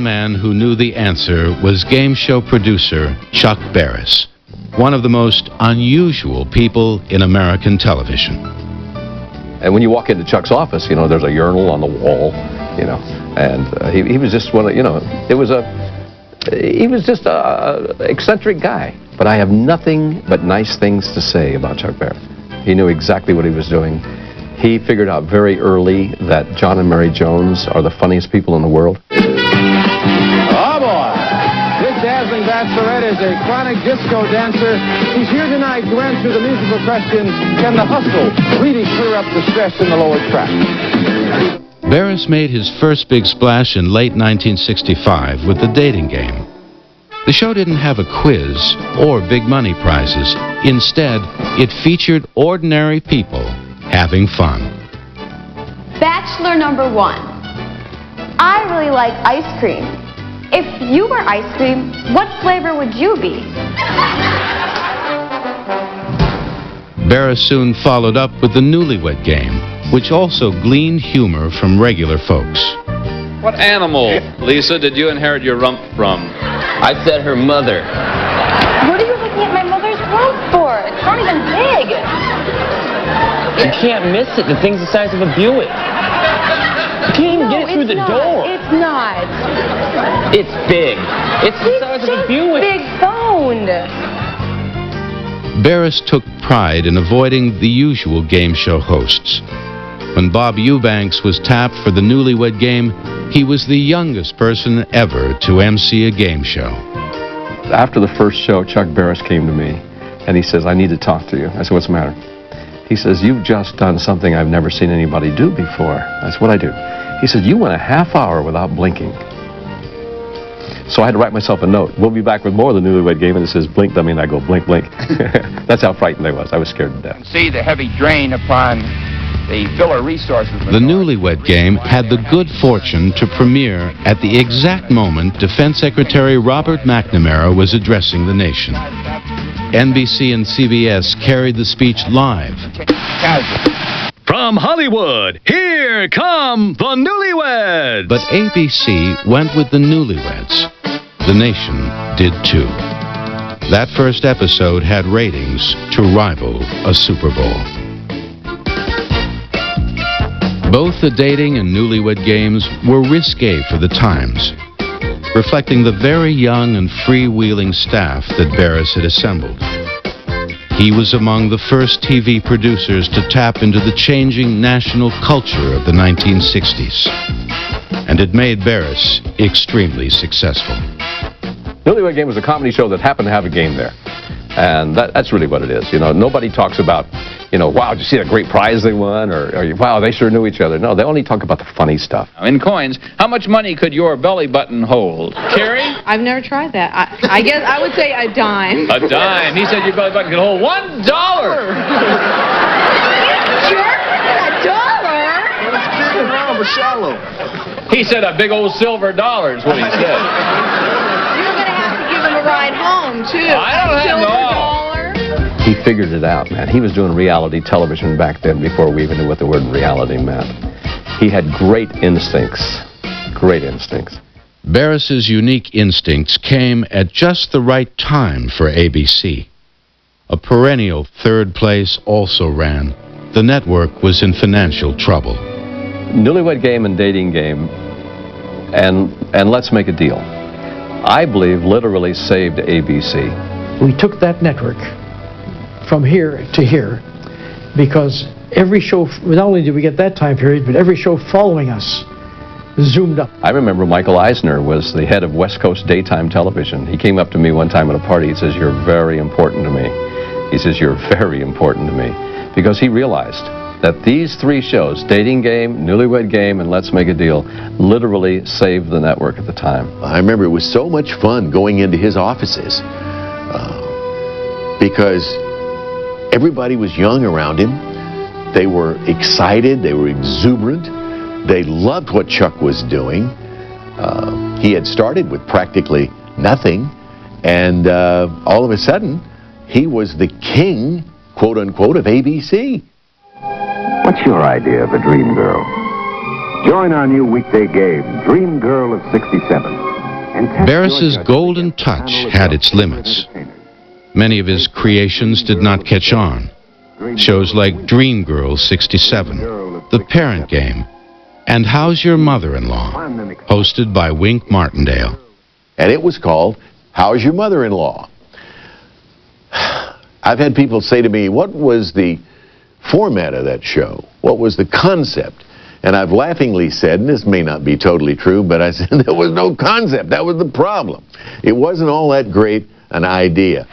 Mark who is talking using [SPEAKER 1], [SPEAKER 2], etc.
[SPEAKER 1] man who knew the answer was game show producer Chuck Barris, one of the most unusual people in American television.
[SPEAKER 2] And when you walk into Chuck's office, you know, there's a urinal on the wall, you know, and he was just one of, you know, he was just a eccentric guy. But I have nothing but nice things to say about Chuck Barris. He knew exactly what he was doing. He figured out very early that John and Mary Jones are the funniest people in the world.
[SPEAKER 3] Oh, boy. This dazzling bachelorette is a chronic disco dancer. She's here tonight to answer the musical question, can the hustle really clear up the stress in the lower track?
[SPEAKER 1] Barris made his first big splash in late 1965 with The Dating Game. The show didn't have a quiz or big money prizes. Instead, it featured ordinary people having fun.
[SPEAKER 4] Bachelor number 1. I really like ice cream. If you were ice cream, what flavor would you be?
[SPEAKER 1] Barris soon followed up with the Newlywed Game, which also gleaned humor from regular folks.
[SPEAKER 5] What animal, Lisa, did you inherit your rump from?
[SPEAKER 6] I said her mother.
[SPEAKER 4] What are you looking at my mother's rump for? It's not even big.
[SPEAKER 6] You can't miss it. The thing's the size of a Buick. You can't even get it through the door.
[SPEAKER 4] It's not.
[SPEAKER 6] It's big. It's the size of a Buick.
[SPEAKER 4] Big boned.
[SPEAKER 1] Barris took pride in avoiding the usual game show hosts. When Bob Eubanks was tapped for the Newlywed Game, he was the youngest person ever to MC a game show.
[SPEAKER 2] After the first show, Chuck Barris came to me, and he says, I need to talk to you. I said, what's the matter? He says, you've just done something I've never seen anybody do before. I said, what'd I do? He said, you went a half hour without blinking. So I had to write myself a note. We'll be back with more of the Newlywed Game, and it says, blink, dummy, and I go, blink, blink. That's how frightened I was. I was scared to death.
[SPEAKER 3] See the heavy drain upon the filler resources.
[SPEAKER 1] The Newlywed Game had the good fortune to premiere at the exact moment Defense Secretary Robert McNamara was addressing the nation. NBC and CBS carried the speech live.
[SPEAKER 7] From Hollywood, here come the Newlyweds!
[SPEAKER 1] But ABC went with the Newlyweds. The nation did too. That first episode had ratings to rival a Super Bowl. Both the Dating and Newlywed Games were risque for the times, reflecting the very young and freewheeling staff that Barris had assembled. He was among the first TV producers to tap into the changing national culture of the 1960s, and it made Barris extremely successful.
[SPEAKER 2] Newlywed Game was a comedy show that happened to have a game there. And that's really what it is. You know, nobody talks about, you know, wow, did you see that great prize they won? Or wow, they sure knew each other. No, they only talk about the funny stuff.
[SPEAKER 5] In coins, how much money could your belly button hold? Carrie?
[SPEAKER 8] I've never tried that. I guess I would say a dime.
[SPEAKER 5] A dime. He said your belly button could hold $1.
[SPEAKER 8] Sure? $1?
[SPEAKER 5] He said a big old silver dollar is what he said.
[SPEAKER 8] You're going to have to give him a ride home, too.
[SPEAKER 5] I don't have no.
[SPEAKER 2] He figured it out, man. He was doing reality television back then before we even knew what the word reality meant. He had great instincts. Great instincts.
[SPEAKER 1] Barris's unique instincts came at just the right time for ABC. A perennial third place also ran. The network was in financial trouble.
[SPEAKER 2] Newlywed Game and Dating Game and Let's Make a Deal, I believe, literally saved ABC.
[SPEAKER 9] We took that network from here to here because every show, not only did we get that time period, but every show following us zoomed up.
[SPEAKER 2] I remember Michael Eisner was the head of West Coast Daytime Television. He came up to me one time at a party. He says, you're very important to me. He says, you're very important to me. Because he realized that these three shows, Dating Game, Newlywed Game, and Let's Make a Deal, literally saved the network at the time.
[SPEAKER 10] I remember it was so much fun going into his offices because everybody was young around him. They were excited. They were exuberant. They loved what Chuck was doing. He had started with practically nothing, and all of a sudden, he was the king, quote unquote, of ABC.
[SPEAKER 11] What's your idea of a dream girl? Join our new weekday game, Dream Girl of 67.
[SPEAKER 1] Barris's golden touch had its limits. Many of his creations did not catch on. Shows like Dream Girl 67, The Parent Game, and How's Your Mother-in-Law, hosted by Wink Martindale.
[SPEAKER 10] And it was called How's Your Mother-in-Law? I've had people say to me, what was the format of that show? What was the concept? And I've laughingly said, and this may not be totally true, but I said there was no concept. That was the problem. It wasn't all that great an idea.